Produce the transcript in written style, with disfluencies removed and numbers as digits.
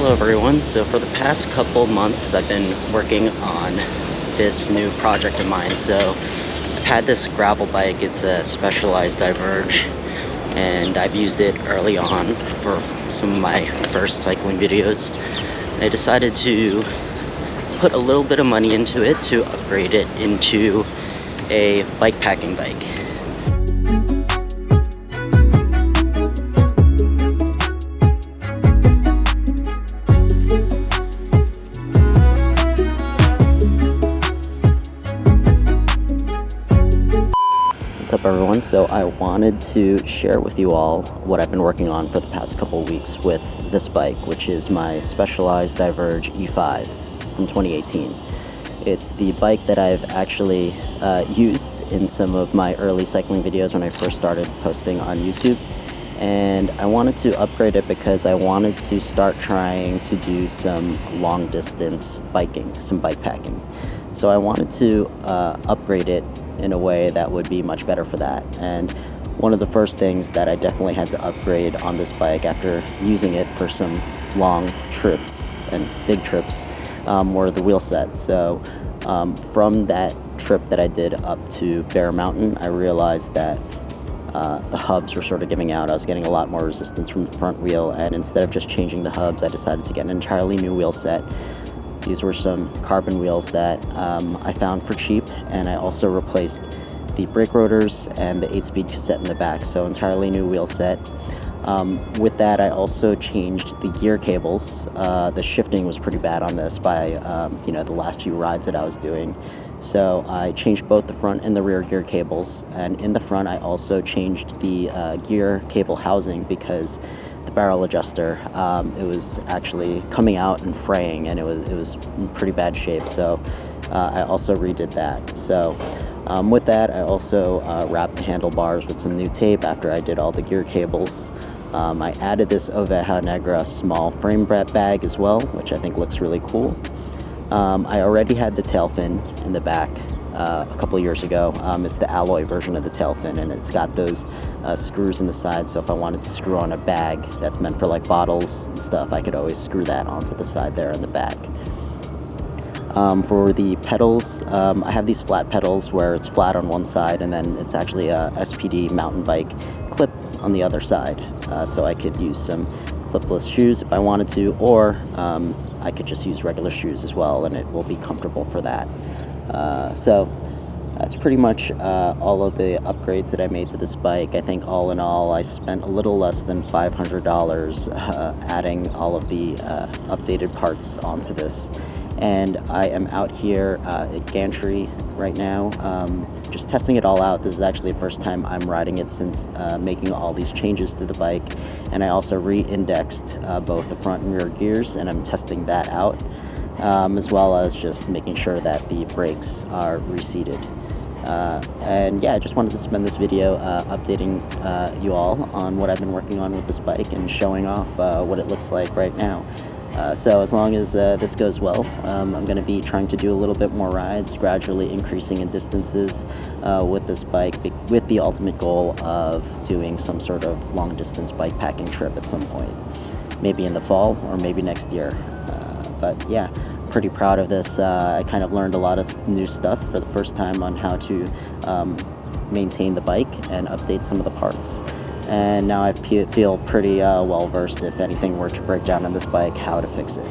Hello everyone. So for the past couple months I've been working on this new project of mine. So I've had this gravel bike. It's a specialized diverge, and I've used it early on for some of my first cycling videos. I decided to put a little bit of money into it to upgrade it into a bike packing bike. What's up everyone? So I wanted to share with you all what I've been working on for the past couple weeks with this bike, which is my Specialized Diverge E5 from 2018. It's the bike that I've actually used in some of my early cycling videos when I first started posting on YouTube. And I wanted to upgrade it because I wanted to start trying to do some long distance biking, some bike packing. So I wanted to upgrade it in a way that would be much better for that. And one of the first things that I definitely had to upgrade on this bike after using it for some long trips and big trips were the wheel sets. So from that trip that I did up to Bear Mountain, I realized that the hubs were sort of giving out. I was getting a lot more resistance from the front wheel, and instead of just changing the hubs, I decided to get an entirely new wheel set. These were some carbon wheels that I found for cheap, and I also replaced the brake rotors and the 8-speed cassette in the back, so entirely new wheel set. With that, I also changed the gear cables. The shifting was pretty bad on this by the last few rides that I was doing. So I changed both the front and the rear gear cables, and in the front I also changed the gear cable housing because the barrel adjuster, it was actually coming out and fraying, and it was in pretty bad shape. So I also redid that. So with that, I also wrapped the handlebars with some new tape after I did all the gear cables. I added this Oveja Negra small frame bag as well, which I think looks really cool. I already had the tail fin in the back a couple years ago. It's the alloy version of the tail fin, and it's got those screws in the side, so if I wanted to screw on a bag that's meant for like bottles and stuff, I could always screw that onto the side there in the back. For the pedals, I have these flat pedals where it's flat on one side and then it's actually a SPD mountain bike clip on the other side, so I could use some clipless shoes if I wanted to, or I could just use regular shoes as well, and it will be comfortable for that. So that's pretty much all of the upgrades that I made to this bike. I think all in all I spent a little less than $500 adding all of the updated parts onto this. And I am out here at Gantry right now, just testing it all out. This is actually the first time I'm riding it since making all these changes to the bike. And I also re-indexed both the front and rear gears, and I'm testing that out, as well as just making sure that the brakes are reseated. And yeah, I just wanted to spend this video updating you all on what I've been working on with this bike and showing off what it looks like right now. So as long as this goes well, I'm going to be trying to do a little bit more rides, gradually increasing in distances with this bike, with the ultimate goal of doing some sort of long distance bike packing trip at some point, maybe in the fall or maybe next year. But yeah, pretty proud of this. I kind of learned a lot of new stuff for the first time on how to maintain the bike and update some of the parts. And now I feel pretty well versed if anything were to break down on this bike, how to fix it.